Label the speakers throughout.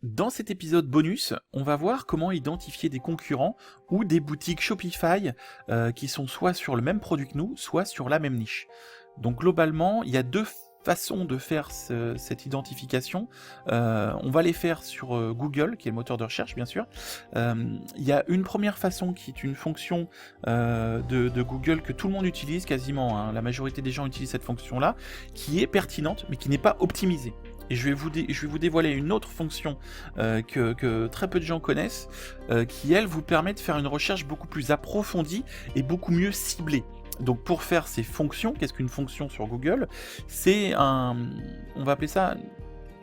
Speaker 1: Dans cet épisode bonus, on va voir comment identifier des concurrents ou des boutiques Shopify qui sont soit sur le même produit que nous, soit sur la même niche. Donc globalement, il y a deux façons de faire cette identification. On va les faire sur Google, qui est le moteur de recherche bien sûr. Il y a une première façon qui est une fonction de Google que tout le monde utilise quasiment, hein. La majorité des gens utilisent cette fonction-là, qui est pertinente mais qui n'est pas optimisée. Et je vais vous dévoiler une autre fonction que très peu de gens connaissent, qui elle vous permet de faire une recherche beaucoup plus approfondie et beaucoup mieux ciblée. Donc pour faire ces fonctions, qu'est-ce qu'une fonction sur Google ? On va appeler ça,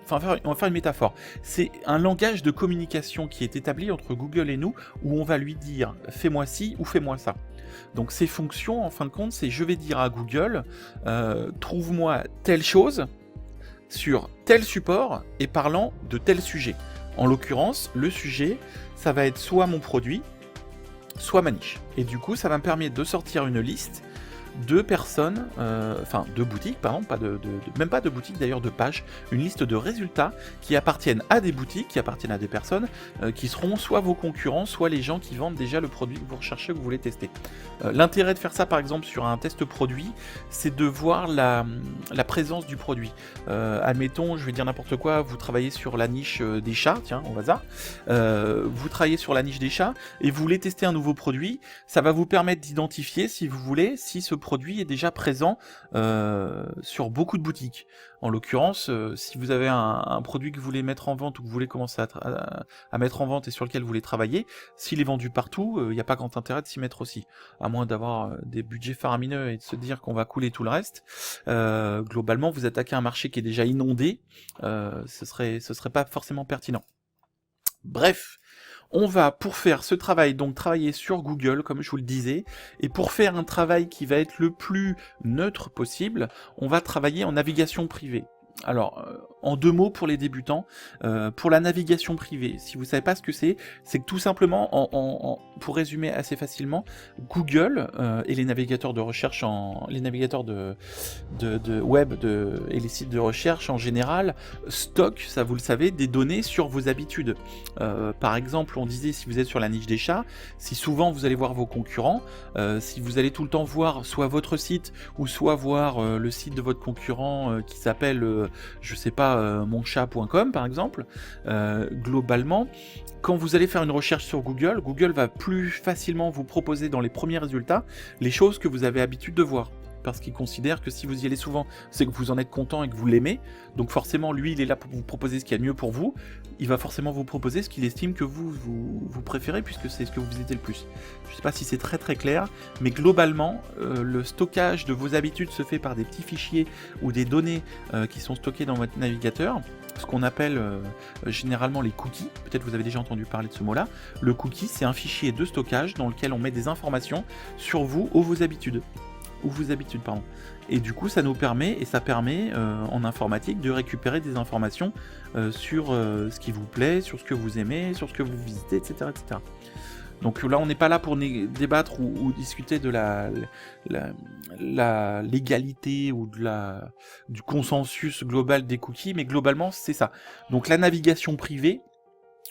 Speaker 1: on va faire une métaphore. C'est un langage de communication qui est établi entre Google et nous, où on va lui dire « fais-moi ci » ou « fais-moi ça ». Donc ces fonctions, en fin de compte, c'est je vais dire à Google « trouve-moi telle chose » sur tel support et parlant de tel sujet. En l'occurrence, le sujet, ça va être soit mon produit, soit ma niche. Et du coup, ça va me permettre de sortir une liste de personnes, de boutiques, pardon, même pas de boutiques d'ailleurs, de pages, une liste de résultats qui appartiennent à des boutiques, qui appartiennent à des personnes, qui seront soit vos concurrents, soit les gens qui vendent déjà le produit que vous recherchez, que vous voulez tester. L'intérêt de faire ça par exemple sur un test produit, c'est de voir la présence du produit. Admettons, je vais dire n'importe quoi, vous travaillez sur la niche des chats, tiens, au hasard, vous travaillez sur la niche des chats et vous voulez tester un nouveau produit, ça va vous permettre d'identifier, si vous voulez, si ce produit est déjà présent sur beaucoup de boutiques. En l'occurrence, si vous avez un produit que vous voulez mettre en vente ou que vous voulez commencer à mettre en vente et sur lequel vous voulez travailler, s'il est vendu partout, il n'y a pas grand intérêt de s'y mettre aussi. À moins d'avoir des budgets faramineux et de se dire qu'on va couler tout le reste. Globalement, vous attaquez un marché qui est déjà inondé, ce serait pas forcément pertinent. Bref, on va, pour faire ce travail, donc travailler sur Google, comme je vous le disais, et pour faire un travail qui va être le plus neutre possible, on va travailler en navigation privée. Alors, en deux mots pour les débutants, pour la navigation privée, si vous ne savez pas ce que c'est que tout simplement, pour résumer assez facilement, Google et les navigateurs de recherche, les navigateurs de web et les sites de recherche en général, stockent, ça vous le savez, des données sur vos habitudes. Par exemple, on disait, si vous êtes sur la niche des chats, si souvent vous allez voir vos concurrents, si vous allez tout le temps voir soit votre site, ou soit voir le site de votre concurrent qui s'appelle je sais pas, monchat.com par exemple, globalement, quand vous allez faire une recherche sur Google, Google va plus facilement vous proposer dans les premiers résultats les choses que vous avez l'habitude de voir. Parce qu'il considère que si vous y allez souvent, c'est que vous en êtes content et que vous l'aimez. Donc forcément, lui, il est là pour vous proposer ce qu'il y a de mieux pour vous. Il va forcément vous proposer ce qu'il estime que vous préférez, puisque c'est ce que vous visitez le plus. Je ne sais pas si c'est très très clair, mais globalement, le stockage de vos habitudes se fait par des petits fichiers ou des données qui sont stockées dans votre navigateur. Ce qu'on appelle généralement les cookies. Peut-être vous avez déjà entendu parler de ce mot-là. Le cookie, c'est un fichier de stockage dans lequel on met des informations sur vous ou vos habitudes. Et du coup, ça nous permet, et ça permet en informatique de récupérer des informations sur ce qui vous plaît, sur ce que vous aimez, sur ce que vous visitez, etc. etc. Donc là, on n'est pas là pour débattre ou discuter de la légalité ou du consensus global des cookies, mais globalement, c'est ça. Donc la navigation privée,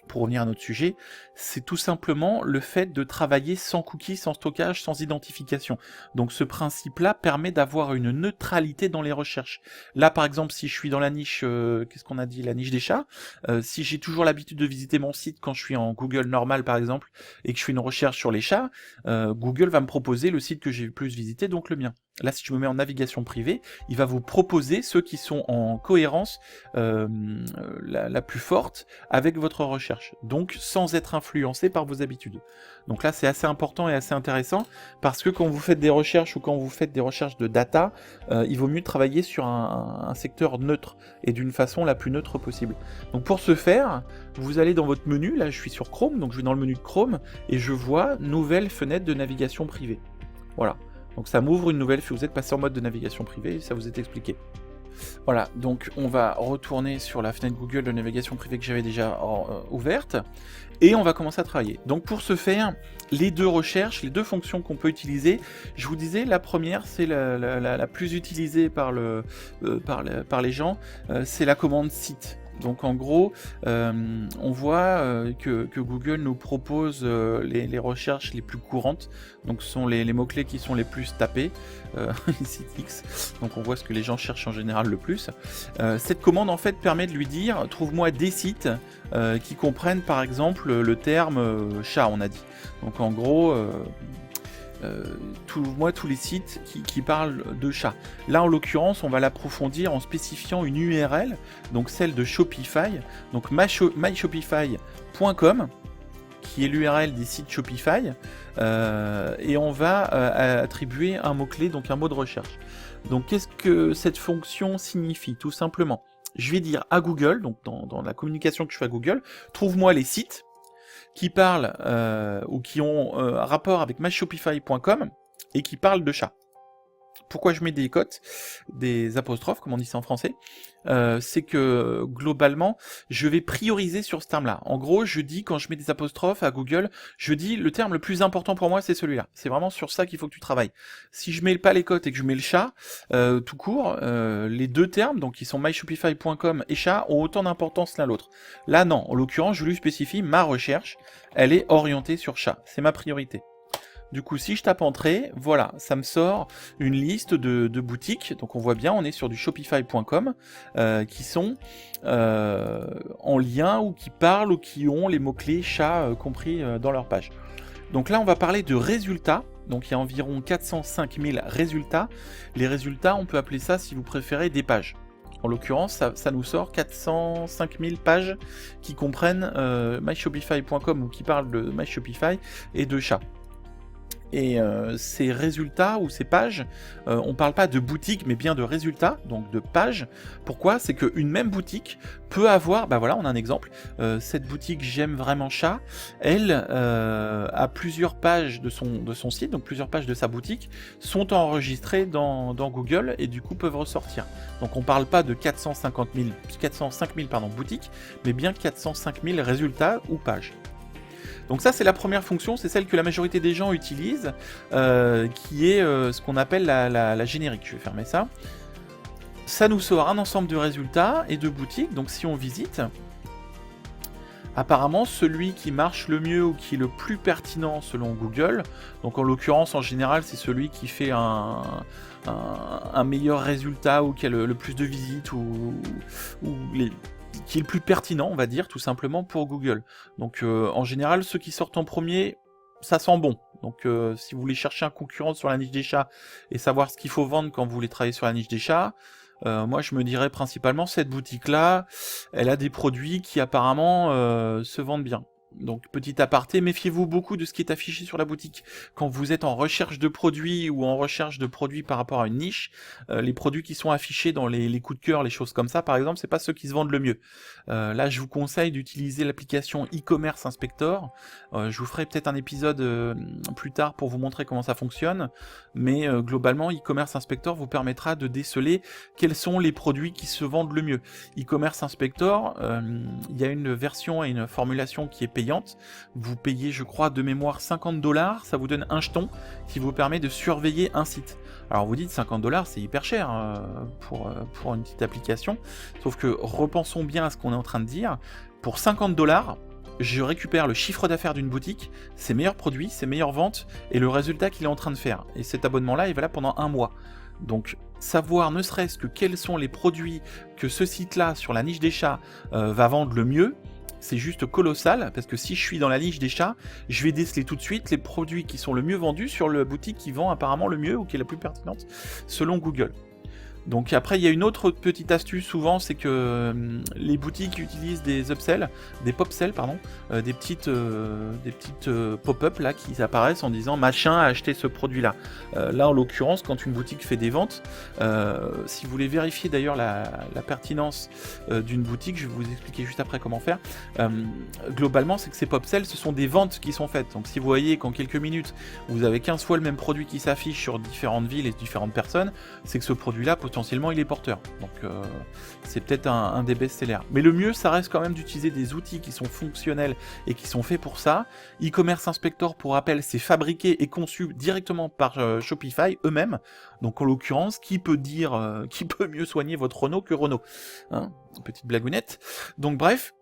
Speaker 1: pour revenir à notre sujet, c'est tout simplement le fait de travailler sans cookies, sans stockage, sans identification. Donc ce principe-là permet d'avoir une neutralité dans les recherches. Là, par exemple, si je suis dans la niche, qu'est-ce qu'on a dit, la niche des chats, si j'ai toujours l'habitude de visiter mon site quand je suis en Google normal, par exemple, et que je fais une recherche sur les chats, Google va me proposer le site que j'ai le plus visité, donc le mien. Là, si je me mets en navigation privée, il va vous proposer ceux qui sont en cohérence la plus forte avec votre recherche, donc sans être influencé par vos habitudes. Donc là, c'est assez important et assez intéressant, parce que quand vous faites des recherches ou quand vous faites des recherches de data, il vaut mieux travailler sur un secteur neutre, et d'une façon la plus neutre possible. Donc pour ce faire, vous allez dans votre menu, là je suis sur Chrome, donc je vais dans le menu de Chrome, et je vois nouvelle fenêtre de navigation privée. Voilà. Donc ça m'ouvre une nouvelle, vous êtes passé en mode de navigation privée, ça vous est expliqué. Voilà, donc on va retourner sur la fenêtre Google de navigation privée que j'avais déjà ouverte, et on va commencer à travailler. Donc pour ce faire, les deux recherches, les deux fonctions qu'on peut utiliser, je vous disais, la première, c'est la plus utilisée par les gens, c'est la commande site. Donc en gros, on voit que Google nous propose les recherches les plus courantes. Donc ce sont les mots-clés qui sont les plus tapés, les sites X. Donc on voit ce que les gens cherchent en général le plus. Cette commande en fait permet de lui dire trouve-moi des sites qui comprennent par exemple le terme chat, on a dit. Donc en gros, tous les sites qui parlent de chat. Là en l'occurrence on va l'approfondir en spécifiant une URL, donc celle de Shopify, donc myshopify.com, qui est l'URL des sites Shopify, et on va attribuer un mot-clé, donc un mot de recherche. Donc qu'est-ce que cette fonction signifie? Tout simplement, je vais dire à Google, donc dans la communication que je fais à Google, trouve-moi les sites qui parlent ou qui ont un rapport avec myshopify.com et qui parlent de chat. Pourquoi je mets des cotes, des apostrophes, comme on dit ça en français, c'est que globalement, je vais prioriser sur ce terme-là. En gros, je dis, quand je mets des apostrophes à Google, je dis le terme le plus important pour moi, c'est celui-là. C'est vraiment sur ça qu'il faut que tu travailles. Si je mets pas les cotes et que je mets le chat, tout court, les deux termes, donc qui sont myshopify.com et chat, ont autant d'importance l'un l'autre. Là, non. En l'occurrence, je lui spécifie ma recherche, elle est orientée sur chat. C'est ma priorité. Du coup, si je tape entrée, voilà, ça me sort une liste de boutiques. Donc on voit bien, on est sur du shopify.com qui sont en lien ou qui parlent ou qui ont les mots-clés chat compris dans leur page. Donc là, on va parler de résultats. Donc il y a environ 405 000 résultats. Les résultats, on peut appeler ça, si vous préférez, des pages. En l'occurrence, ça nous sort 405 000 pages qui comprennent myshopify.com ou qui parlent de myshopify et de chat. Et ces résultats ou ces pages, on parle pas de boutique mais bien de résultats, donc de pages. Pourquoi? C'est qu'une même boutique peut avoir, bah voilà, on a un exemple, cette boutique J'aime vraiment chat, elle a plusieurs pages de son site, donc plusieurs pages de sa boutique sont enregistrées dans Google et du coup peuvent ressortir. Donc on parle pas de 405 000 boutiques, mais bien 405 000 résultats ou pages. Donc ça c'est la première fonction, c'est celle que la majorité des gens utilisent, qui est ce qu'on appelle la générique. Je vais fermer ça. Ça nous sort un ensemble de résultats et de boutiques, donc si on visite, apparemment celui qui marche le mieux ou qui est le plus pertinent selon Google, donc en l'occurrence en général c'est celui qui fait un meilleur résultat ou qui a le plus de visites ou qui est le plus pertinent, on va dire, tout simplement pour Google. Donc en général, ceux qui sortent en premier, ça sent bon. Donc si vous voulez chercher un concurrent sur la niche des chats et savoir ce qu'il faut vendre quand vous voulez travailler sur la niche des chats, moi je me dirais principalement cette boutique-là, elle a des produits qui apparemment se vendent bien. Donc petit aparté, méfiez-vous beaucoup de ce qui est affiché sur la boutique. Quand vous êtes en recherche de produits ou en recherche de produits par rapport à une niche, les produits qui sont affichés dans les coups de cœur, les choses comme ça par exemple, c'est pas ceux qui se vendent le mieux. Là je vous conseille d'utiliser l'application e-commerce Inspector. Je vous ferai peut-être un épisode plus tard pour vous montrer comment ça fonctionne, mais globalement e-commerce Inspector vous permettra de déceler quels sont les produits qui se vendent le mieux. E-commerce Inspector, il y a une version et une formulation qui est payante. Vous payez, je crois, de mémoire $50, ça vous donne un jeton qui vous permet de surveiller un site. Alors vous dites $50, c'est hyper cher pour une petite application, sauf que repensons bien à ce qu'on est en train de dire. Pour $50, je récupère le chiffre d'affaires d'une boutique, ses meilleurs produits, ses meilleures ventes et le résultat qu'il est en train de faire. Et cet abonnement-là, il va là pendant un mois. Donc savoir ne serait-ce que quels sont les produits que ce site-là, sur la niche des chats, va vendre le mieux, c'est juste colossal, parce que si je suis dans la niche des chats, je vais déceler tout de suite les produits qui sont le mieux vendus sur la boutique qui vend apparemment le mieux ou qui est la plus pertinente selon Google. Donc après il y a une autre petite astuce souvent, c'est que les boutiques utilisent des upsells, des pop-sells pardon, des petites pop-up là qui apparaissent en disant machin a acheté ce produit là. Là en l'occurrence quand une boutique fait des ventes, si vous voulez vérifier d'ailleurs la pertinence d'une boutique, je vais vous expliquer juste après comment faire. Globalement c'est que ces pop-sells ce sont des ventes qui sont faites. Donc si vous voyez qu'en quelques minutes vous avez 15 fois le même produit qui s'affiche sur différentes villes et différentes personnes, c'est que ce produit là potentiellement il est porteur. Donc c'est peut-être un des best-sellers. Mais le mieux, ça reste quand même d'utiliser des outils qui sont fonctionnels et qui sont faits pour ça. E-Commerce Inspector, pour rappel, c'est fabriqué et conçu directement par Shopify eux-mêmes. Donc en l'occurrence, qui peut mieux soigner votre Renault que Renault, hein, petite blagounette. Donc bref.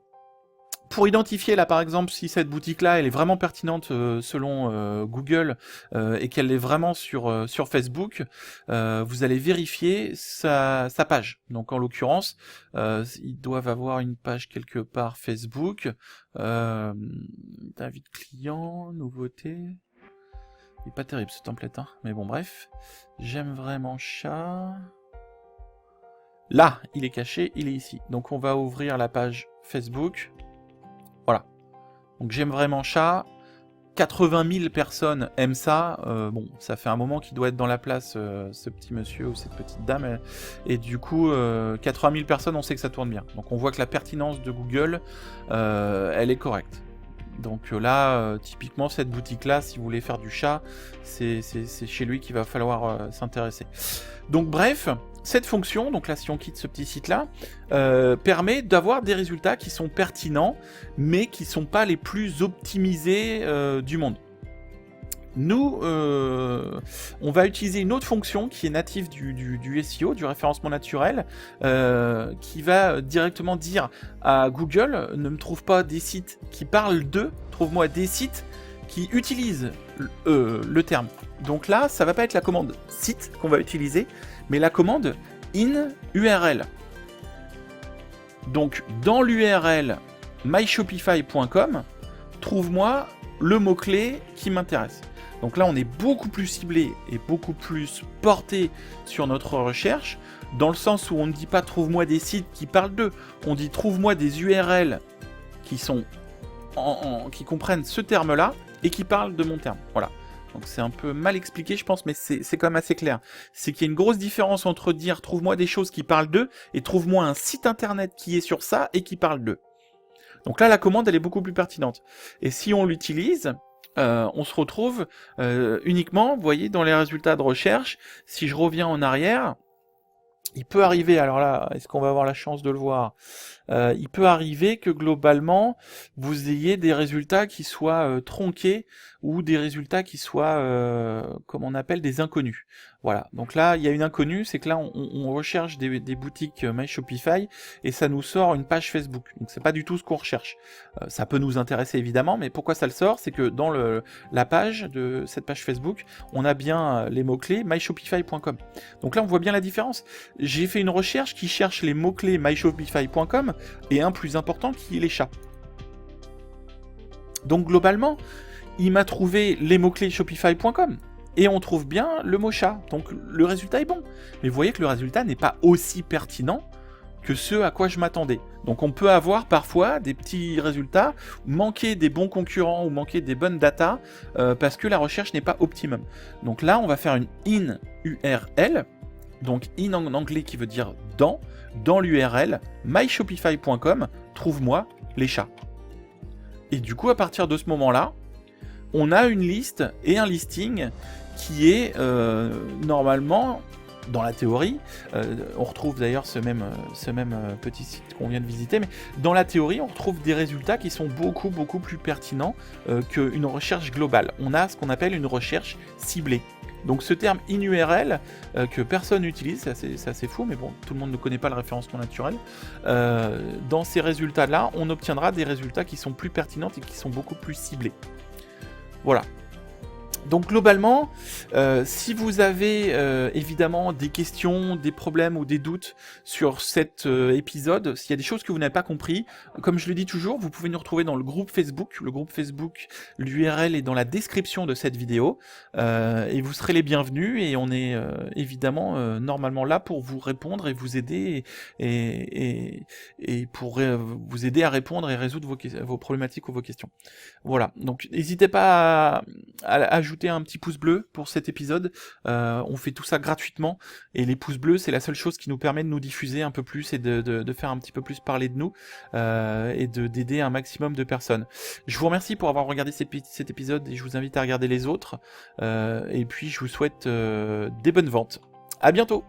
Speaker 1: Pour identifier là par exemple si cette boutique-là elle est vraiment pertinente selon Google et qu'elle est vraiment sur Facebook, vous allez vérifier sa page. Donc en l'occurrence, ils doivent avoir une page quelque part Facebook. David client, nouveauté. Il est pas terrible ce template, hein. Mais bon bref. J'aime vraiment chat. Là, il est caché, il est ici. Donc on va ouvrir la page Facebook. Voilà. Donc j'aime vraiment chat. 80 000 personnes aiment ça. Bon, ça fait un moment qu'il doit être dans la place, ce petit monsieur ou cette petite dame. Et du coup, 80 000 personnes, on sait que ça tourne bien. Donc on voit que la pertinence de Google, elle est correcte. Donc là, typiquement, cette boutique-là, si vous voulez faire du chat, c'est chez lui qu'il va falloir s'intéresser. Donc bref, cette fonction, donc là si on quitte ce petit site-là, permet d'avoir des résultats qui sont pertinents, mais qui ne sont pas les plus optimisés du monde. Nous, on va utiliser une autre fonction qui est native du SEO, du référencement naturel, qui va directement dire à Google, ne me trouve pas des sites qui parlent d'eux, trouve-moi des sites qui utilisent le terme. Donc là, ça va pas être la commande site qu'on va utiliser, mais la commande in URL. Donc dans l'URL myshopify.com, trouve-moi le mot-clé qui m'intéresse. Donc là, on est beaucoup plus ciblé et beaucoup plus porté sur notre recherche, dans le sens où on ne dit pas « trouve-moi des sites qui parlent d'eux », on dit « trouve-moi des URL qui sont qui comprennent ce terme-là et qui parlent de mon terme ». Voilà. Donc c'est un peu mal expliqué, je pense, mais c'est quand même assez clair. C'est qu'il y a une grosse différence entre dire « trouve-moi des choses qui parlent d'eux » et « trouve-moi un site internet qui est sur ça et qui parle d'eux ». Donc là, la commande, elle est beaucoup plus pertinente. Et si on l'utilise... on se retrouve uniquement, vous voyez, dans les résultats de recherche. Si je reviens en arrière, il peut arriver, alors là, est-ce qu'on va avoir la chance de le voir ? Il peut arriver que globalement, vous ayez des résultats qui soient tronqués ou des résultats qui soient, comme on appelle, des inconnus. Voilà, donc là, il y a une inconnue, c'est que là, on recherche des boutiques My Shopify et ça nous sort une page Facebook. Donc c'est pas du tout ce qu'on recherche. Ça peut nous intéresser évidemment, mais pourquoi ça le sort ? C'est que dans la page de cette page Facebook, on a bien les mots-clés myshopify.com. Donc là, on voit bien la différence. J'ai fait une recherche qui cherche les mots-clés myshopify.com et un plus important qui est les chats. Donc globalement, il m'a trouvé les mots-clés shopify.com. Et on trouve bien le mot chat, donc le résultat est bon. Mais vous voyez que le résultat n'est pas aussi pertinent que ce à quoi je m'attendais. Donc on peut avoir parfois des petits résultats, manquer des bons concurrents ou manquer des bonnes datas, parce que la recherche n'est pas optimum. Donc là, on va faire une in URL, donc in en anglais qui veut dire dans l'URL, myshopify.com, trouve-moi les chats. Et du coup, à partir de ce moment-là, on a une liste et un listing qui est normalement, dans la théorie, on retrouve d'ailleurs ce même petit site qu'on vient de visiter, mais dans la théorie, on retrouve des résultats qui sont beaucoup plus pertinents qu'une recherche globale. On a ce qu'on appelle une recherche ciblée. Donc ce terme in URL que personne n'utilise, c'est assez fou, mais bon, tout le monde ne connaît pas le référencement naturel. Dans ces résultats-là, on obtiendra des résultats qui sont plus pertinents et qui sont beaucoup plus ciblés. Voilà. Donc globalement, si vous avez évidemment des questions, des problèmes ou des doutes sur cet épisode, s'il y a des choses que vous n'avez pas compris, comme je le dis toujours, vous pouvez nous retrouver dans le groupe Facebook. Le groupe Facebook, l'URL est dans la description de cette vidéo, et vous serez les bienvenus, et on est évidemment normalement là pour vous répondre et vous aider, et pour vous aider à répondre et résoudre vos problématiques ou vos questions. Voilà, donc n'hésitez pas à ajouter un petit pouce bleu pour cet épisode, on fait tout ça gratuitement, et les pouces bleus c'est la seule chose qui nous permet de nous diffuser un peu plus et de faire un petit peu plus parler de nous, et d'aider un maximum de personnes. Je vous remercie pour avoir regardé cet épisode, et je vous invite à regarder les autres, et puis je vous souhaite des bonnes ventes. À bientôt.